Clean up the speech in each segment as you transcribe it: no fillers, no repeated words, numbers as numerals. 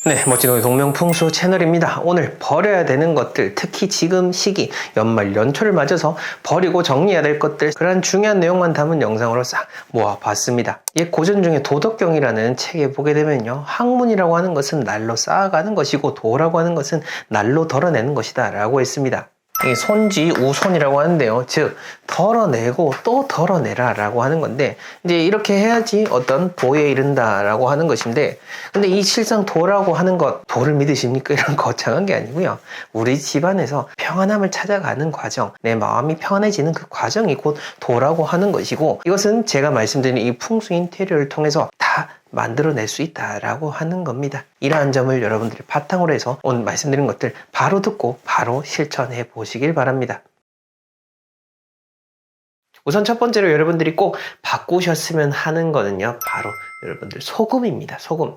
네, 멋진 우리 동명풍수 채널입니다. 오늘 버려야 되는 것들, 특히 지금 시기 연말 연초를 맞아서 버리고 정리해야 될 것들, 그런 중요한 내용만 담은 영상으로 싹 모아봤습니다. 이 고전 중에 도덕경이라는 책에 보게 되면요, 학문이라고 하는 것은 날로 쌓아가는 것이고 도라고 하는 것은 날로 덜어내는 것이다 라고 했습니다. 이 손지우손이라고 하는데요, 즉 덜어내고 또 덜어내라 라고 하는 건데, 이제 이렇게 해야지 어떤 도에 이른다 라고 하는 것인데, 근데 이 실상 도라고 하는 것, 도를 믿으십니까? 이런 거창한 게 아니고요, 우리 집안에서 평안함을 찾아가는 과정, 내 마음이 평안해지는 그 과정이 곧 도라고 하는 것이고, 이것은 제가 말씀드린 이 풍수 인테리어를 통해서 다 만들어낼 수 있다라고 하는 겁니다. 이러한 점을 여러분들이 바탕으로 해서 오늘 말씀드린 것들 바로 듣고 바로 실천해 보시길 바랍니다. 우선 첫 번째로 여러분들이 꼭 바꾸셨으면 하는 거는요, 바로 여러분들 소금입니다. 소금.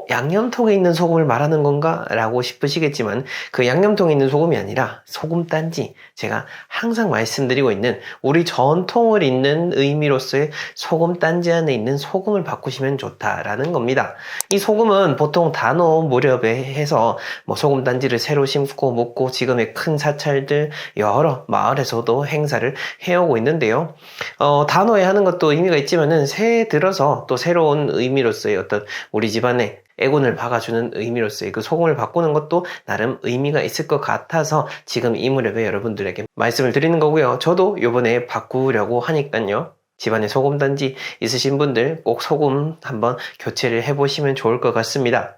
양념통에 있는 소금을 말하는 건가? 라고 싶으시겠지만 그 양념통에 있는 소금이 아니라 소금단지, 제가 항상 말씀드리고 있는 우리 전통을 잇는 의미로서의 소금단지 안에 있는 소금을 바꾸시면 좋다라는 겁니다. 이 소금은 보통 단오 무렵에 해서 소금단지를 새로 심고 묻고 지금의 큰 사찰들 여러 마을에서도 행사를 해오고 있는데요. 단오에 하는 것도 의미가 있지만은 새해 들어서 또 새로운 의미로서의 어떤 우리 집안에 애군을 박아주는 의미로서의 그 소금을 바꾸는 것도 나름 의미가 있을 것 같아서 지금 이 무렵에 여러분들에게 말씀을 드리는 거고요. 저도 요번에 바꾸려고 하니까요, 집안에 소금단지 있으신 분들 꼭 소금 한번 교체를 해보시면 좋을 것 같습니다.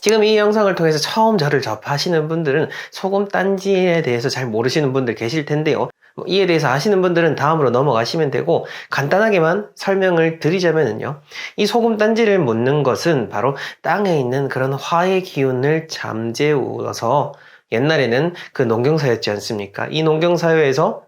지금 이 영상을 통해서 처음 저를 접하시는 분들은 소금단지에 대해서 잘 모르시는 분들 계실 텐데요, 이에 대해서 아시는 분들은 다음으로 넘어가시면 되고, 간단하게만 설명을 드리자면요, 이 소금단지를 묻는 것은 바로 땅에 있는 그런 화의 기운을 잠재워서, 옛날에는 그 농경사였지 않습니까? 이 농경사회에서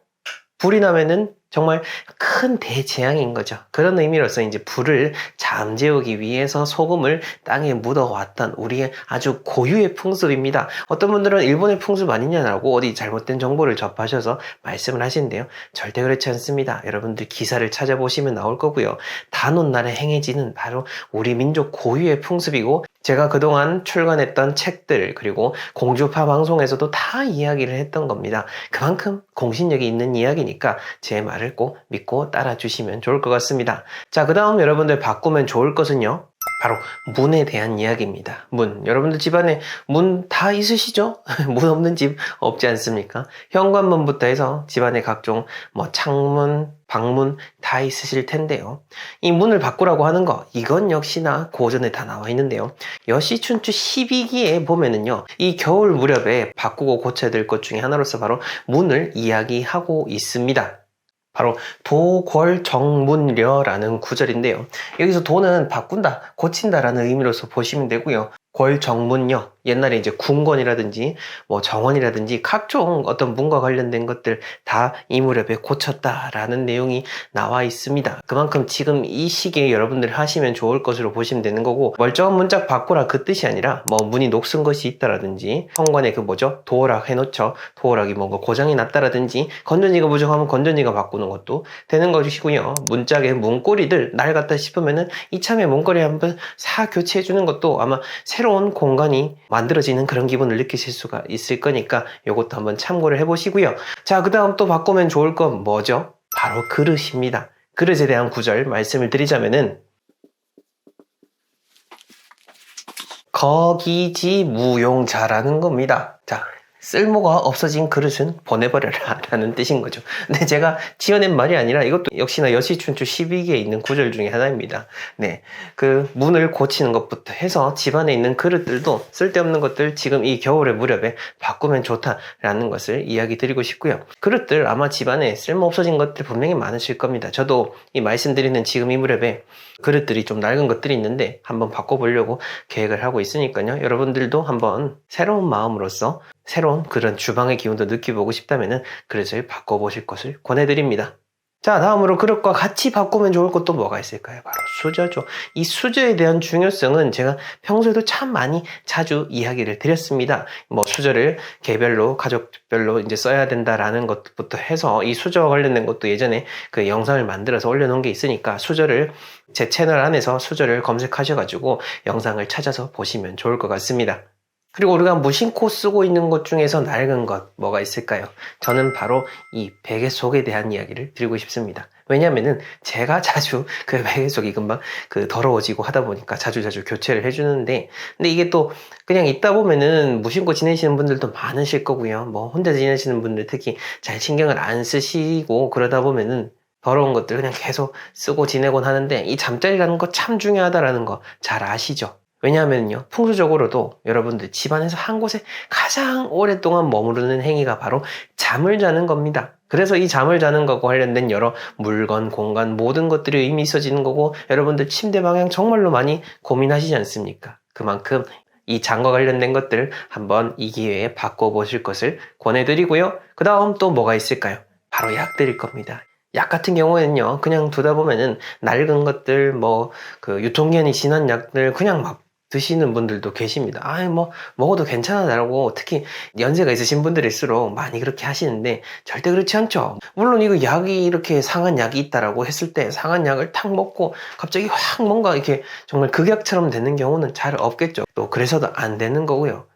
불이 나면은 정말 큰 대재앙인 거죠. 그런 의미로서 이제 불을 잠재우기 위해서 소금을 땅에 묻어왔던 우리의 아주 고유의 풍습입니다. 어떤 분들은 일본의 풍습 아니냐라고 어디 잘못된 정보를 접하셔서 말씀을 하시는데요, 절대 그렇지 않습니다. 여러분들 기사를 찾아보시면 나올 거고요. 단오날에 행해지는 바로 우리 민족 고유의 풍습이고, 제가 그동안 출간했던 책들 그리고 공주파 방송에서도 다 이야기를 했던 겁니다. 그만큼 공신력이 있는 이야기니까 제 말을 꼭 믿고 따라주시면 좋을 것 같습니다. 자, 그 다음 여러분들 바꾸면 좋을 것은요, 바로 문에 대한 이야기입니다. 문. 여러분들 집안에 문 다 있으시죠? 문 없는 집 없지 않습니까? 현관문부터 해서 집안에 각종 창문, 방문 다 있으실 텐데요. 이 문을 바꾸라고 하는 거, 이건 역시나 고전에 다 나와 있는데요. 여시춘추 12기에 보면은요, 이 겨울 무렵에 바꾸고 고쳐야 될 것 중에 하나로서 바로 문을 이야기하고 있습니다. 바로 도궐정문려라는 구절인데요. 여기서 도는 바꾼다, 고친다 라는 의미로서 보시면 되고요. 궐정문려, 옛날에 이제 궁궐이라든지 정원이라든지 각종 어떤 문과 관련된 것들 다 이 무렵에 고쳤다라는 내용이 나와 있습니다. 그만큼 지금 이 시기에 여러분들 하시면 좋을 것으로 보시면 되는 거고, 멀쩡한 문짝 바꾸라 그 뜻이 아니라 문이 녹슨 것이 있다라든지, 현관에 도어락 해놓죠. 도어락이 고장이 났다라든지, 건전지가 부족하면 건전지가 바꾸는 것도 되는 것이고요. 문짝에 문고리들 낡았다 싶으면은 이참에 문고리 한번 사 교체해 주는 것도 아마 새로운 공간이 만들어지는 그런 기분을 느끼실 수가 있을 거니까 이것도 한번 참고를 해보시고요. 자, 그 다음 또 바꾸면 좋을 건 뭐죠? 바로 그릇입니다. 그릇에 대한 구절 말씀을 드리자면은, 거기지무용자라는 겁니다. 자, 쓸모가 없어진 그릇은 보내버려라 라는 뜻인 거죠. 근데 제가 지어낸 말이 아니라 이것도 역시나 여시춘추 12기에 있는 구절 중에 하나입니다. 네, 그 문을 고치는 것부터 해서 집안에 있는 그릇들도 쓸데없는 것들 지금 이 겨울의 무렵에 바꾸면 좋다라는 것을 이야기 드리고 싶고요. 그릇들 아마 집안에 쓸모 없어진 것들 분명히 많으실 겁니다. 저도 이 말씀드리는 지금 이 무렵에 그릇들이 좀 낡은 것들이 있는데 한번 바꿔보려고 계획을 하고 있으니까요. 여러분들도 한번 새로운 마음으로서 새로운 그런 주방의 기운도 느껴보고 싶다면은 그릇을 바꿔보실 것을 권해드립니다. 자, 다음으로 그릇과 같이 바꾸면 좋을 것도 뭐가 있을까요? 바로 수저죠. 이 수저에 대한 중요성은 제가 평소에도 참 많이 자주 이야기를 드렸습니다. 뭐 수저를 개별로, 가족별로 이제 써야 된다라는 것부터 해서 이 수저와 관련된 것도 예전에 그 영상을 만들어서 올려놓은 게 있으니까 수저를 제 채널 안에서 수저를 검색하셔가지고 영상을 찾아서 보시면 좋을 것 같습니다. 그리고 우리가 무심코 쓰고 있는 것 중에서 낡은 것 뭐가 있을까요? 저는 바로 이 베개속에 대한 이야기를 드리고 싶습니다. 왜냐면은 제가 자주 그 베개속이 금방 그 더러워지고 하다 보니까 자주자주 교체를 해주는데, 근데 이게 또 그냥 있다 보면은 무심코 지내시는 분들도 많으실 거고요. 뭐 혼자 지내시는 분들 특히 잘 신경을 안 쓰시고 그러다 보면은 더러운 것들 그냥 계속 쓰고 지내곤 하는데, 이 잠자리라는 거 참 중요하다라는 거 잘 아시죠? 왜냐하면요, 풍수적으로도 여러분들 집안에서 한 곳에 가장 오랫동안 머무르는 행위가 바로 잠을 자는 겁니다. 그래서 이 잠을 자는 것과 관련된 여러 물건, 공간, 모든 것들이 의미 있어지는 거고, 여러분들 침대 방향 정말로 많이 고민하시지 않습니까? 그만큼 이 잠과 관련된 것들 한번 이 기회에 바꿔보실 것을 권해드리고요. 그 다음 또 뭐가 있을까요? 바로 약들일 겁니다. 약 같은 경우에는요, 그냥 두다 보면은 낡은 것들, 뭐, 그 유통기한이 지난 약들 그냥 막 드시는 분들도 계십니다. 아이, 뭐, 먹어도 괜찮아라고, 특히 연세가 있으신 분들일수록 많이 그렇게 하시는데, 절대 그렇지 않죠. 물론 이거 약이 이렇게 상한 약이 있다라고 했을 때, 상한 약을 탁 먹고, 갑자기 확 뭔가 이렇게 정말 극약처럼 되는 경우는 잘 없겠죠. 또, 그래서도 안 되는 거고요.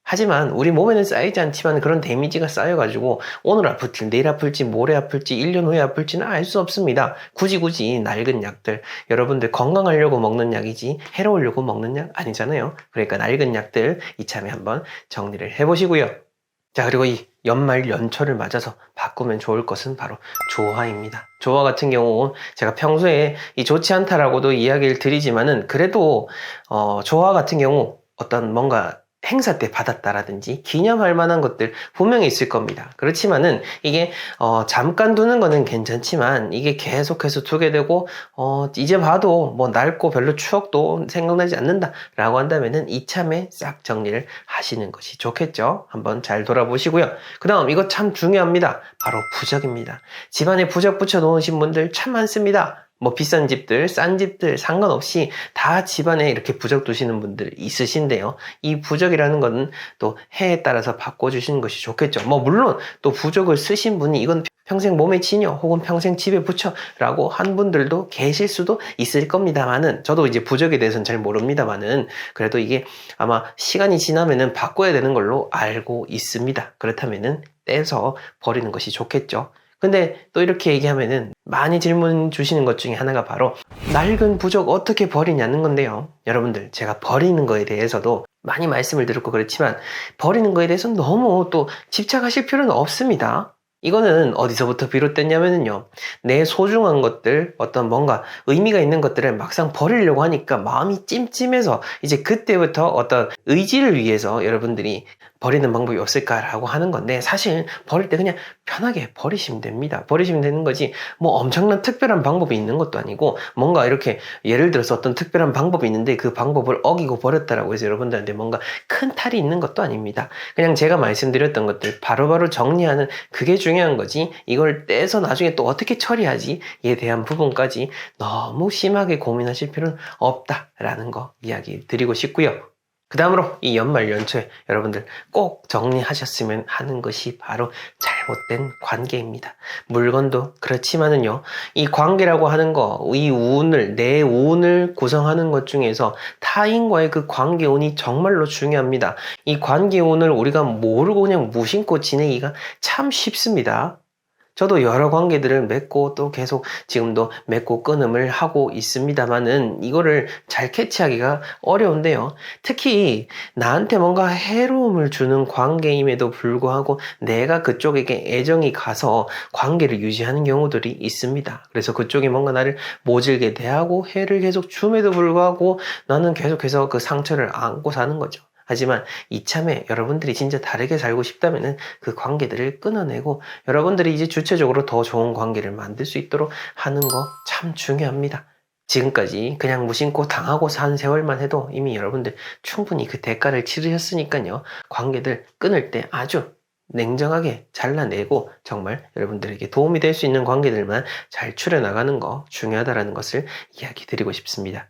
하지만 우리 몸에는 쌓이지 않지만 그런 데미지가 쌓여가지고 오늘 아플지 내일 아플지 모레 아플지 1년 후에 아플지는 알 수 없습니다. 굳이 낡은 약들, 여러분들 건강하려고 먹는 약이지 해로우려고 먹는 약 아니잖아요. 그러니까 낡은 약들 이참에 한번 정리를 해보시고요. 자, 그리고 이 연말 연초를 맞아서 바꾸면 좋을 것은 바로 조화입니다. 조화 같은 경우 제가 평소에 이 좋지 않다라고도 이야기를 드리지만은, 그래도 조화 같은 경우 어떤 뭔가 행사 때 받았다라든지 기념할 만한 것들 분명히 있을 겁니다. 그렇지만은 이게 잠깐 두는 거는 괜찮지만, 이게 계속해서 두게 되고 이제 봐도 뭐 낡고 별로 추억도 생각나지 않는다 라고 한다면은 이참에 싹 정리를 하시는 것이 좋겠죠. 한번 잘 돌아보시고요. 그 다음 이거 참 중요합니다. 바로 부적입니다. 집안에 부적 붙여 놓으신 분들 참 많습니다. 뭐 비싼 집들, 싼 집들 상관없이 다 집안에 이렇게 부적 두시는 분들 있으신데요. 이 부적이라는 거는 또 해에 따라서 바꿔주시는 것이 좋겠죠. 뭐 물론 또 부적을 쓰신 분이 이건 평생 몸에 지녀 혹은 평생 집에 붙여 라고 한 분들도 계실 수도 있을 겁니다만은, 저도 이제 부적에 대해서는 잘 모릅니다만은 그래도 이게 아마 시간이 지나면은 바꿔야 되는 걸로 알고 있습니다. 그렇다면은 떼서 버리는 것이 좋겠죠. 근데 또 이렇게 얘기하면은 많이 질문 주시는 것 중에 하나가 바로 낡은 부적 어떻게 버리냐는 건데요. 여러분들, 제가 버리는 거에 대해서도 많이 말씀을 드렸고 그렇지만, 버리는 거에 대해서는 너무 또 집착하실 필요는 없습니다. 이거는 어디서부터 비롯됐냐면요, 내 소중한 것들, 어떤 뭔가 의미가 있는 것들을 막상 버리려고 하니까 마음이 찜찜해서 이제 그때부터 어떤 의지를 위해서 여러분들이 버리는 방법이 없을까라고 하는 건데, 사실 버릴 때 그냥 편하게 버리시면 됩니다. 버리시면 되는 거지 뭐 엄청난 특별한 방법이 있는 것도 아니고, 뭔가 이렇게 예를 들어서 어떤 특별한 방법이 있는데 그 방법을 어기고 버렸다라고 해서 여러분들한테 뭔가 큰 탈이 있는 것도 아닙니다. 그냥 제가 말씀드렸던 것들 바로바로 정리하는 그게 중요한 거지, 이걸 떼서 나중에 또 어떻게 처리하지에 대한 부분까지 너무 심하게 고민하실 필요는 없다라는 거 이야기 드리고 싶고요. 그 다음으로 이 연말 연초에 여러분들 꼭 정리하셨으면 하는 것이 바로 잘못된 관계입니다. 물건도 그렇지만은요, 이 관계라고 하는 거, 이 운을, 내 운을 구성하는 것 중에서 타인과의 그 관계 운이 정말로 중요합니다. 이 관계 운을 우리가 모르고 그냥 무심코 지내기가 참 쉽습니다. 저도 여러 관계들을 맺고 또 계속 지금도 맺고 끊음을 하고 있습니다만은, 이거를 잘 캐치하기가 어려운데요. 특히 나한테 뭔가 해로움을 주는 관계임에도 불구하고 내가 그쪽에게 애정이 가서 관계를 유지하는 경우들이 있습니다. 그래서 그쪽이 뭔가 나를 모질게 대하고 해를 계속 줌에도 불구하고 나는 계속해서 그 상처를 안고 사는 거죠. 하지만 이참에 여러분들이 진짜 다르게 살고 싶다면 그 관계들을 끊어내고 여러분들이 이제 주체적으로 더 좋은 관계를 만들 수 있도록 하는 거 참 중요합니다. 지금까지 그냥 무심코 당하고 산 세월만 해도 이미 여러분들 충분히 그 대가를 치르셨으니까요. 관계들 끊을 때 아주 냉정하게 잘라내고 정말 여러분들에게 도움이 될 수 있는 관계들만 잘 추려나가는 거 중요하다는 것을 이야기 드리고 싶습니다.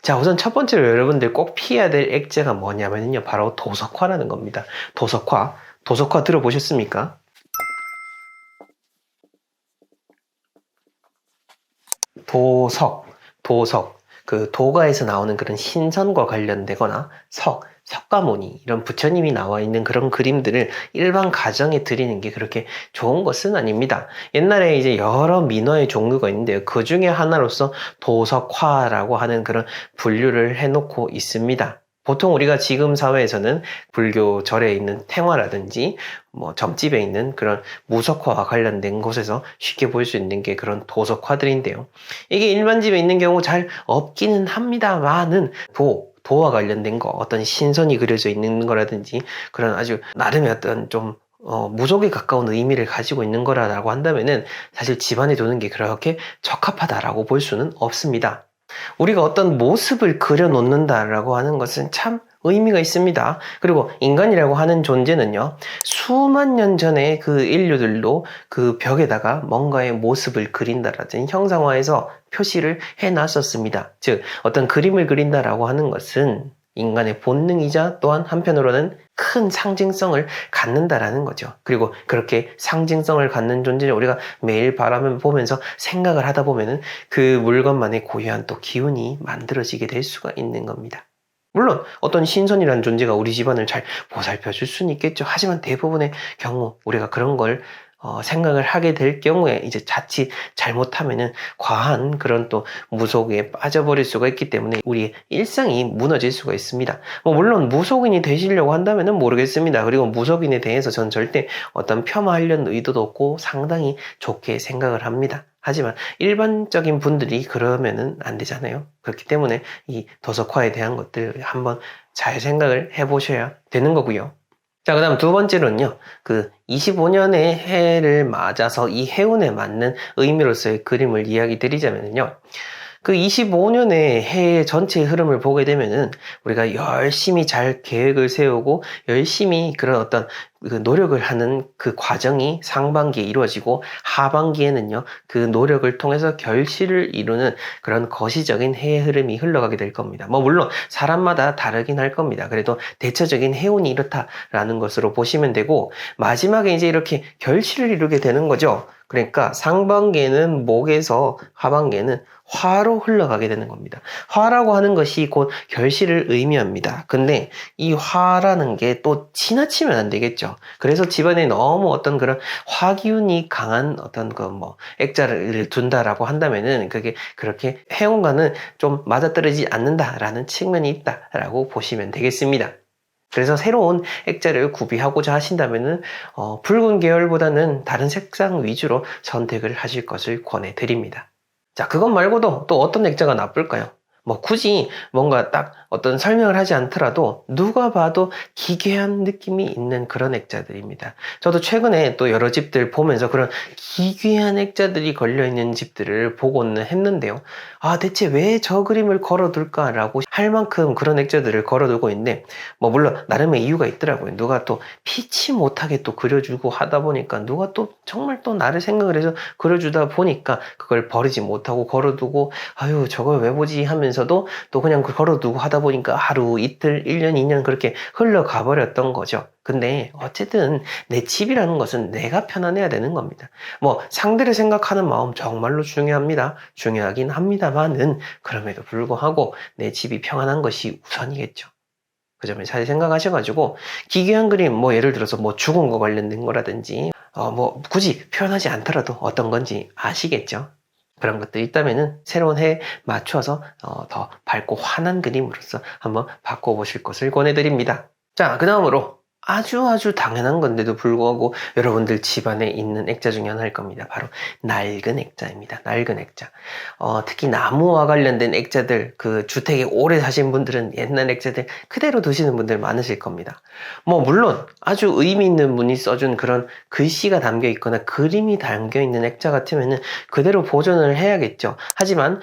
자, 우선 첫 번째로 여러분들 꼭 피해야 될 액자가 뭐냐면요. 바로 도석화라는 겁니다. 도석화. 도석화 들어보셨습니까? 도석. 그 도가에서 나오는 그런 신선과 관련되거나 석가모니 이런 부처님이 나와 있는 그런 그림들을 일반 가정에 드리는 게 그렇게 좋은 것은 아닙니다. 옛날에 이제 여러 민화의 종류가 있는데요. 그 중에 하나로서 도석화라고 하는 그런 분류를 해놓고 있습니다. 보통 우리가 지금 사회에서는 불교 절에 있는 탱화라든지 뭐 점집에 있는 그런 무석화와 관련된 곳에서 쉽게 볼 수 있는 게 그런 도석화들인데요. 이게 일반 집에 있는 경우 잘 없기는 합니다만은 도와 관련된 거, 어떤 신선이 그려져 있는 거라든지 그런 아주 나름의 어떤 좀 무속에 가까운 의미를 가지고 있는 거라고 한다면은 사실 집안에 두는 게 그렇게 적합하다라고 볼 수는 없습니다. 우리가 어떤 모습을 그려놓는다라고 하는 것은 참 의미가 있습니다. 그리고 인간이라고 하는 존재는요, 수만 년 전에 그 인류들도 그 벽에다가 뭔가의 모습을 그린다라든지 형상화해서 표시를 해놨었습니다. 즉, 어떤 그림을 그린다라고 하는 것은 인간의 본능이자 또한 한편으로는 큰 상징성을 갖는다라는 거죠. 그리고 그렇게 상징성을 갖는 존재를 우리가 매일 바라보면서 생각을 하다 보면은 그 물건만의 고유한 또 기운이 만들어지게 될 수가 있는 겁니다. 물론 어떤 신선이라는 존재가 우리 집안을 잘 보살펴 줄 수는 있겠죠. 하지만 대부분의 경우 우리가 그런 걸 생각을 하게 될 경우에 이제 자칫 잘못하면은 과한 그런 또 무속에 빠져버릴 수가 있기 때문에 우리 일상이 무너질 수가 있습니다. 물론 무속인이 되시려고 한다면은 모르겠습니다. 그리고 무속인에 대해서 전 절대 어떤 폄하하려는 의도도 없고 상당히 좋게 생각을 합니다. 하지만 일반적인 분들이 그러면은 안 되잖아요. 그렇기 때문에 이 도석화에 대한 것들 한번 잘 생각을 해보셔야 되는 거고요. 자, 그 다음 두 번째로는요, 그 25년의 해를 맞아서 이 해운에 맞는 의미로서의 그림을 이야기 드리자면요. 그 25년의 해 전체의 흐름을 보게 되면은 우리가 열심히 잘 계획을 세우고 열심히 그런 어떤 그 노력을 하는 그 과정이 상반기에 이루어지고 하반기에는요, 그 노력을 통해서 결실을 이루는 그런 거시적인 해의 흐름이 흘러가게 될 겁니다. 물론 사람마다 다르긴 할 겁니다. 그래도 대체적인 해운이 이렇다라는 것으로 보시면 되고, 마지막에 이제 이렇게 결실을 이루게 되는 거죠. 그러니까 상반기에는 목에서 하반기에는 화로 흘러가게 되는 겁니다. 화라고 하는 것이 곧 결실을 의미합니다. 근데 이 화라는 게 또 지나치면 안 되겠죠. 그래서 집안에 너무 어떤 그런 화기운이 강한 어떤 액자를 둔다라고 한다면은 그게 그렇게 해운과는 좀 맞아떨어지지 않는다라는 측면이 있다라고 보시면 되겠습니다. 그래서 새로운 액자를 구비하고자 하신다면은 붉은 계열보다는 다른 색상 위주로 선택을 하실 것을 권해드립니다. 자, 그것 말고도 또 어떤 액자가 나쁠까요? 굳이 뭔가 딱 어떤 설명을 하지 않더라도 누가 봐도 기괴한 느낌이 있는 그런 액자들입니다. 저도 최근에 또 여러 집들 보면서 그런 기괴한 액자들이 걸려있는 집들을 보고는 했는데요. 대체 왜 저 그림을 걸어둘까라고 할 만큼 그런 액자들을 걸어두고 있는데, 물론 나름의 이유가 있더라고요. 누가 또 피치 못하게 또 그려주고 하다 보니까 누가 또 정말 또 나를 생각을 해서 그려주다 보니까 그걸 버리지 못하고 걸어두고, 아유, 저걸 왜 보지 하면서도 또 그냥 걸어두고 하다 보니까 하루, 이틀, 1년, 2년 그렇게 흘러가 버렸던 거죠. 근데 어쨌든 내 집이라는 것은 내가 편안해야 되는 겁니다. 상대를 생각하는 마음 정말로 중요합니다. 중요하긴 합니다만은 그럼에도 불구하고 내 집이 평안한 것이 우선이겠죠. 그 점을 잘 생각하셔가지고 기괴한 그림, 예를 들어서 죽은 거 관련된 거라든지 굳이 표현하지 않더라도 어떤 건지 아시겠죠? 그런 것들이 있다면은 새로운 해에 맞춰서 더 밝고 환한 그림으로서 한번 바꿔보실 것을 권해드립니다. 자, 그 다음으로 아주 당연한 건데도 불구하고 여러분들 집안에 있는 액자 중에 하나일 겁니다. 바로 낡은 액자입니다. 낡은 액자. 특히 나무와 관련된 액자들, 그 주택에 오래 사신 분들은 옛날 액자들 그대로 두시는 분들 많으실 겁니다. 물론 아주 의미 있는 분이 써준 그런 글씨가 담겨 있거나 그림이 담겨 있는 액자 같으면은 그대로 보존을 해야겠죠. 하지만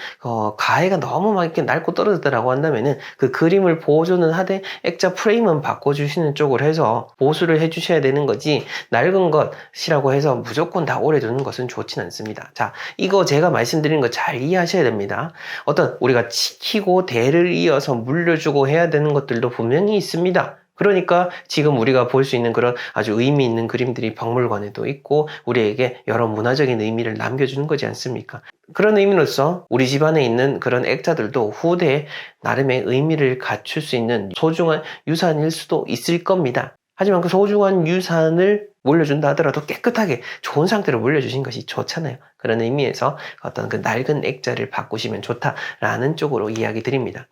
가해가 너무 막 이렇게 낡고 떨어졌다라고 한다면은 그 그림을 보존을 하되 액자 프레임은 바꿔주시는 쪽으로 해서 해서 보수를 해주셔야 되는 거지, 낡은 것이라고 해서 무조건 다 오래 두는 것은 좋진 않습니다. 자, 이거 제가 말씀드린 거 잘 이해하셔야 됩니다. 어떤 우리가 지키고 대를 이어서 물려주고 해야 되는 것들도 분명히 있습니다. 그러니까 지금 우리가 볼 수 있는 그런 아주 의미 있는 그림들이 박물관에도 있고 우리에게 여러 문화적인 의미를 남겨주는 거지 않습니까? 그런 의미로서 우리 집안에 있는 그런 액자들도 후대에 나름의 의미를 갖출 수 있는 소중한 유산일 수도 있을 겁니다. 하지만 그 소중한 유산을 물려준다 하더라도 깨끗하게 좋은 상태로 물려주신 것이 좋잖아요. 그런 의미에서 어떤 그 낡은 액자를 바꾸시면 좋다라는 쪽으로 이야기 드립니다.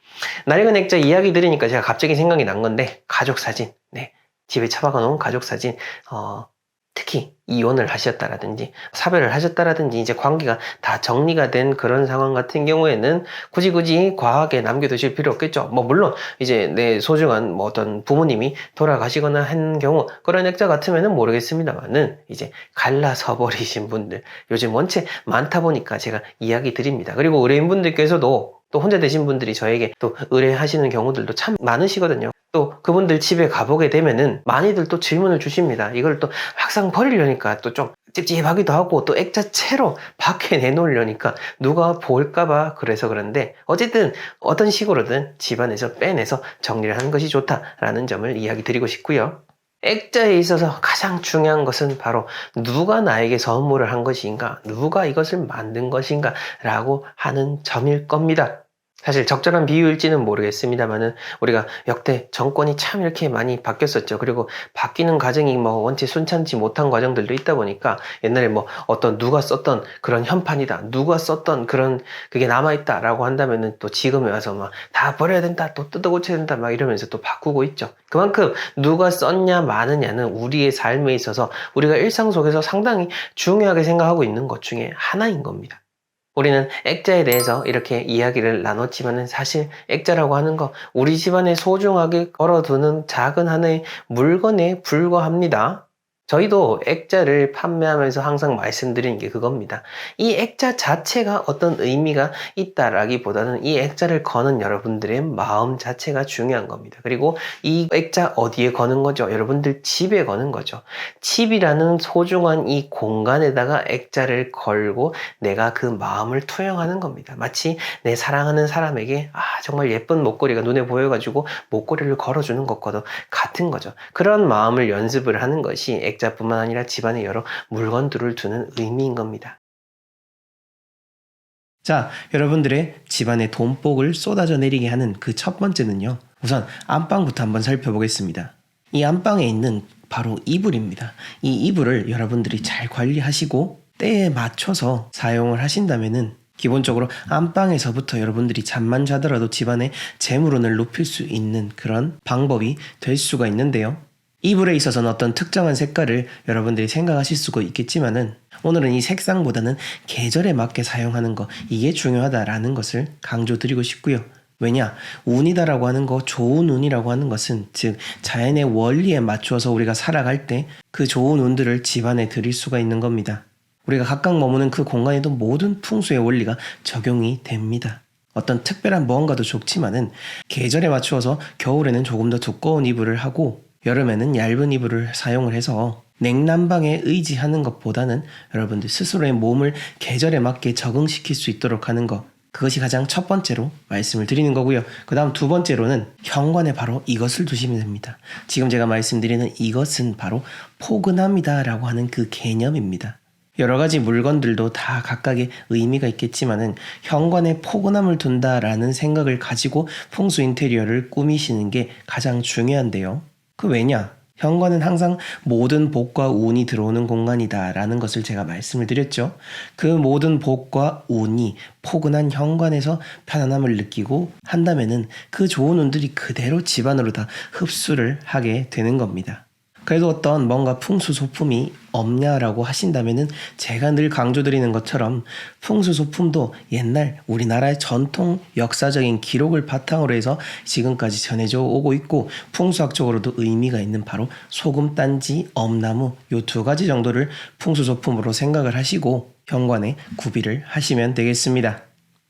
낡은 액자 이야기 들으니까 제가 갑자기 생각이 난 건데, 가족사진. 네. 집에 처박아 놓은 가족사진. 특히 이혼을 하셨다라든지 사별을 하셨다라든지 이제 관계가 다 정리가 된 그런 상황 같은 경우에는 굳이 과하게 남겨두실 필요 없겠죠. 뭐 물론 이제 내 소중한 뭐 어떤 부모님이 돌아가시거나 한 경우 그런 액자 같으면은 모르겠습니다만은 이제 갈라서 버리신 분들 요즘 원체 많다 보니까 제가 이야기 드립니다. 그리고 의뢰인분들께서도 또 혼자 되신 분들이 저에게 또 의뢰하시는 경우들도 참 많으시거든요. 또 그분들 집에 가보게 되면은 많이들 또 질문을 주십니다. 이걸 또 막상 버리려니까 또 좀 찝찝하기도 하고 또 액자채로 밖에 내놓으려니까 누가 볼까봐 그래서 그런데, 어쨌든 어떤 식으로든 집안에서 빼내서 정리를 하는 것이 좋다라는 점을 이야기 드리고 싶고요. 액자에 있어서 가장 중요한 것은 바로 누가 나에게 선물을 한 것인가, 누가 이것을 만든 것인가 라고 하는 점일 겁니다. 사실 적절한 비유일지는 모르겠습니다만은 우리가 역대 정권이 참 이렇게 많이 바뀌었었죠. 그리고 바뀌는 과정이 뭐 원체 순탄치 못한 과정들도 있다 보니까 옛날에 뭐 어떤 누가 썼던 그런 현판이다, 누가 썼던 그런 그게 남아있다라고 한다면은 또 지금에 와서 막 다 버려야 된다, 또 뜯어 고쳐야 된다 막 이러면서 또 바꾸고 있죠. 그만큼 누가 썼냐 마느냐는 우리의 삶에 있어서 우리가 일상 속에서 상당히 중요하게 생각하고 있는 것 중에 하나인 겁니다. 우리는 액자에 대해서 이렇게 이야기를 나눴지만은 사실 액자라고 하는 거 우리 집안에 소중하게 걸어두는 작은 하나의 물건에 불과합니다. 저희도 액자를 판매하면서 항상 말씀드리는 게 그겁니다. 이 액자 자체가 어떤 의미가 있다라기보다는 이 액자를 거는 여러분들의 마음 자체가 중요한 겁니다. 그리고 이 액자 어디에 거는 거죠? 여러분들 집에 거는 거죠. 집이라는 소중한 이 공간에다가 액자를 걸고 내가 그 마음을 투영하는 겁니다. 마치 내 사랑하는 사람에게 정말 예쁜 목걸이가 눈에 보여가지고 목걸이를 걸어주는 것과도 같은 거죠. 그런 마음을 연습을 하는 것이 액자뿐만 아니라 집안에 여러 물건들을 두는 의미인 겁니다. 자, 여러분들의 집안에 돈복을 쏟아져 내리게 하는 그 첫 번째는요, 우선 안방부터 한번 살펴보겠습니다. 이 안방에 있는 바로 이불입니다. 이 이불을 여러분들이 잘 관리하시고 때에 맞춰서 사용을 하신다면은 기본적으로 안방에서부터 여러분들이 잠만 자더라도 집안의 재물운을 높일 수 있는 그런 방법이 될 수가 있는데요. 이불에 있어서는 어떤 특정한 색깔을 여러분들이 생각하실 수가 있겠지만은 오늘은 이 색상보다는 계절에 맞게 사용하는 거, 이게 중요하다라는 것을 강조드리고 싶고요. 왜냐? 운이다라고 하는 거, 좋은 운이라고 하는 것은 즉 자연의 원리에 맞추어서 우리가 살아갈 때 그 좋은 운들을 집안에 들일 수가 있는 겁니다. 우리가 각각 머무는 그 공간에도 모든 풍수의 원리가 적용이 됩니다. 어떤 특별한 무언가도 좋지만은 계절에 맞추어서 겨울에는 조금 더 두꺼운 이불을 하고 여름에는 얇은 이불을 사용을 해서 냉난방에 의지하는 것보다는 여러분들 스스로의 몸을 계절에 맞게 적응시킬 수 있도록 하는 것, 그것이 가장 첫 번째로 말씀을 드리는 거고요. 그 다음 두 번째로는 현관에 바로 이것을 두시면 됩니다. 지금 제가 말씀드리는 이것은 바로 포근함이다 라고 하는 그 개념입니다. 여러 가지 물건들도 다 각각의 의미가 있겠지만은 현관에 포근함을 둔다라는 생각을 가지고 풍수 인테리어를 꾸미시는 게 가장 중요한데요. 그 왜냐? 현관은 항상 모든 복과 운이 들어오는 공간이다 라는 것을 제가 말씀을 드렸죠. 그 모든 복과 운이 포근한 현관에서 편안함을 느끼고 한다면은 그 좋은 운들이 그대로 집안으로 다 흡수를 하게 되는 겁니다. 그래도 어떤 뭔가 풍수 소품이 없냐라고 하신다면은 제가 늘 강조드리는 것처럼 풍수 소품도 옛날 우리나라의 전통 역사적인 기록을 바탕으로 해서 지금까지 전해져 오고 있고 풍수학적으로도 의미가 있는 바로 소금단지, 엄나무 요 두 가지 정도를 풍수 소품으로 생각을 하시고 현관에 구비를 하시면 되겠습니다.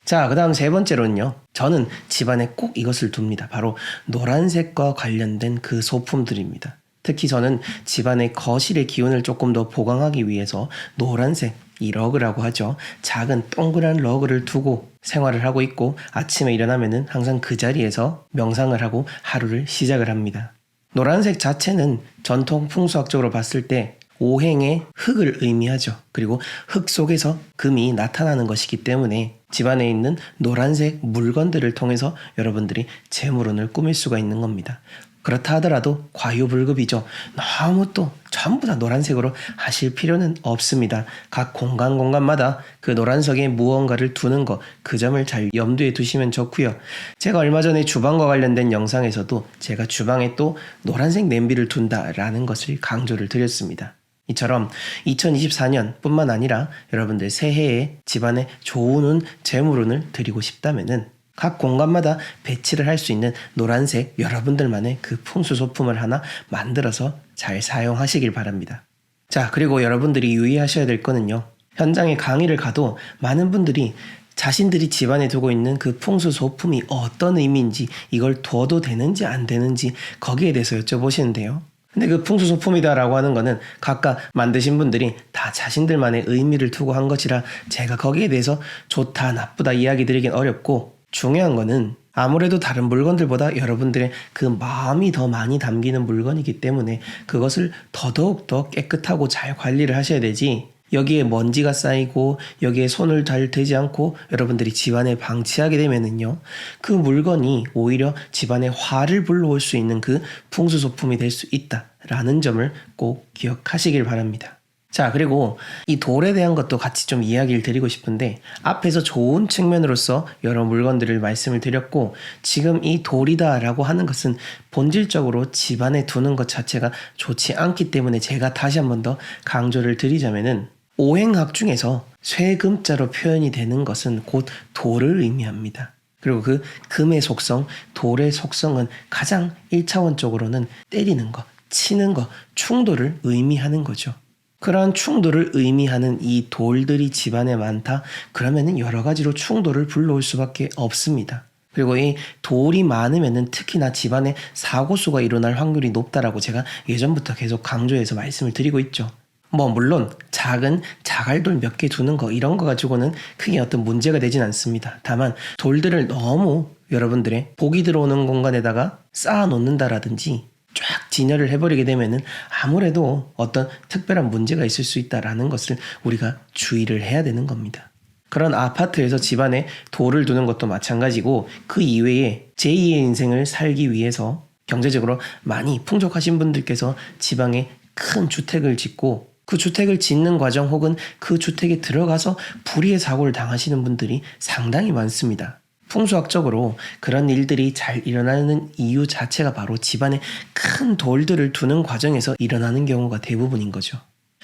자, 그 다음 세 번째로는요, 저는 집안에 꼭 이것을 둡니다. 바로 노란색과 관련된 그 소품들입니다. 특히 저는 집안의 거실의 기운을 조금 더 보강하기 위해서 노란색, 이 러그라고 하죠. 작은 동그란 러그를 두고 생활을 하고 있고, 아침에 일어나면은 항상 그 자리에서 명상을 하고 하루를 시작을 합니다. 노란색 자체는 전통 풍수학적으로 봤을 때 오행의 흙을 의미하죠. 그리고 흙 속에서 금이 나타나는 것이기 때문에 집안에 있는 노란색 물건들을 통해서 여러분들이 재물운을 꾸밀 수가 있는 겁니다. 그렇다 하더라도 과유불급이죠. 너무 또 전부 다 노란색으로 하실 필요는 없습니다. 각 공간마다 그 노란색에 무언가를 두는 것, 그 점을 잘 염두에 두시면 좋고요. 제가 얼마 전에 주방과 관련된 영상에서도 제가 주방에 또 노란색 냄비를 둔다라는 것을 강조를 드렸습니다. 이처럼 2024년 뿐만 아니라 여러분들 새해에 집안에 좋은 운, 재물운을 드리고 싶다면은 각 공간마다 배치를 할 수 있는 노란색 여러분들만의 그 풍수 소품을 하나 만들어서 잘 사용하시길 바랍니다. 자, 그리고 여러분들이 유의하셔야 될 거는요. 현장에 강의를 가도 많은 분들이 자신들이 집안에 두고 있는 그 풍수 소품이 어떤 의미인지, 이걸 둬도 되는지 안 되는지 거기에 대해서 여쭤보시는데요. 근데 그 풍수 소품이다라고 하는 거는 각각 만드신 분들이 다 자신들만의 의미를 두고 한 것이라 제가 거기에 대해서 좋다 나쁘다 이야기 드리긴 어렵고, 중요한 거는 아무래도 다른 물건들보다 여러분들의 그 마음이 더 많이 담기는 물건이기 때문에 그것을 더더욱 깨끗하고 잘 관리를 하셔야 되지, 여기에 먼지가 쌓이고 여기에 손을 잘 대지 않고 여러분들이 집안에 방치하게 되면은요, 그 물건이 오히려 집안에 화를 불러올 수 있는 그 풍수소품이 될 수 있다라는 점을 꼭 기억하시길 바랍니다. 자, 그리고 이 돌에 대한 것도 같이 좀 이야기를 드리고 싶은데, 앞에서 좋은 측면으로서 여러 물건들을 말씀을 드렸고, 지금 이 돌이다라고 하는 것은 본질적으로 집안에 두는 것 자체가 좋지 않기 때문에 제가 다시 한 번 더 강조를 드리자면은, 오행학 중에서 쇠금자로 표현이 되는 것은 곧 돌을 의미합니다. 그리고 그 금의 속성, 돌의 속성은 가장 1차원적으로는 때리는 것, 치는 것, 충돌을 의미하는 거죠. 그러한 충돌을 의미하는 이 돌들이 집안에 많다? 그러면은 여러 가지로 충돌을 불러올 수밖에 없습니다. 그리고 이 돌이 많으면은 특히나 집안에 사고수가 일어날 확률이 높다라고 제가 예전부터 계속 강조해서 말씀을 드리고 있죠. 물론 작은 자갈돌 몇 개 두는 거, 이런 거 가지고는 크게 어떤 문제가 되진 않습니다. 다만 돌들을 너무 여러분들의 복이 들어오는 공간에다가 쌓아 놓는다라든지 쫙 진열을 해버리게 되면은 아무래도 어떤 특별한 문제가 있을 수 있다라는 것을 우리가 주의를 해야 되는 겁니다. 그런 아파트에서 집안에 돌을 두는 것도 마찬가지고, 그 이외에 제2의 인생을 살기 위해서 경제적으로 많이 풍족하신 분들께서 지방에 큰 주택을 짓고 그 주택을 짓는 과정 혹은 그 주택에 들어가서 불의의 사고를 당하시는 분들이 상당히 많습니다. 풍수학적으로 그런 일들이 잘 일어나는 이유 자체가 바로 집안에 큰 돌들을 두는 과정에서 일어나는 경우가 대부분인 거죠.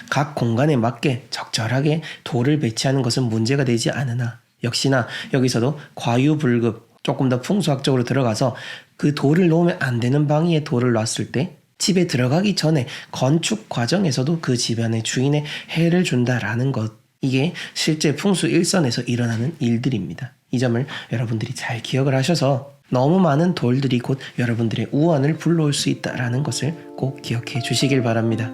각 공간에 맞게 적절하게 돌을 배치하는 것은 문제가 되지 않으나, 역시나 여기서도 과유불급, 조금 더 풍수학적으로 들어가서 그 돌을 놓으면 안 되는 방위에 돌을 놨을 때 집에 들어가기 전에 건축 과정에서도 그 집안의 주인의 해를 준다라는 것, 이게 실제 풍수 일선에서 일어나는 일들입니다. 이 점을 여러분들이 잘 기억을 하셔서 너무 많은 돌들이 곧 여러분들의 우환을 불러올 수 있다라는 것을 꼭 기억해 주시길 바랍니다.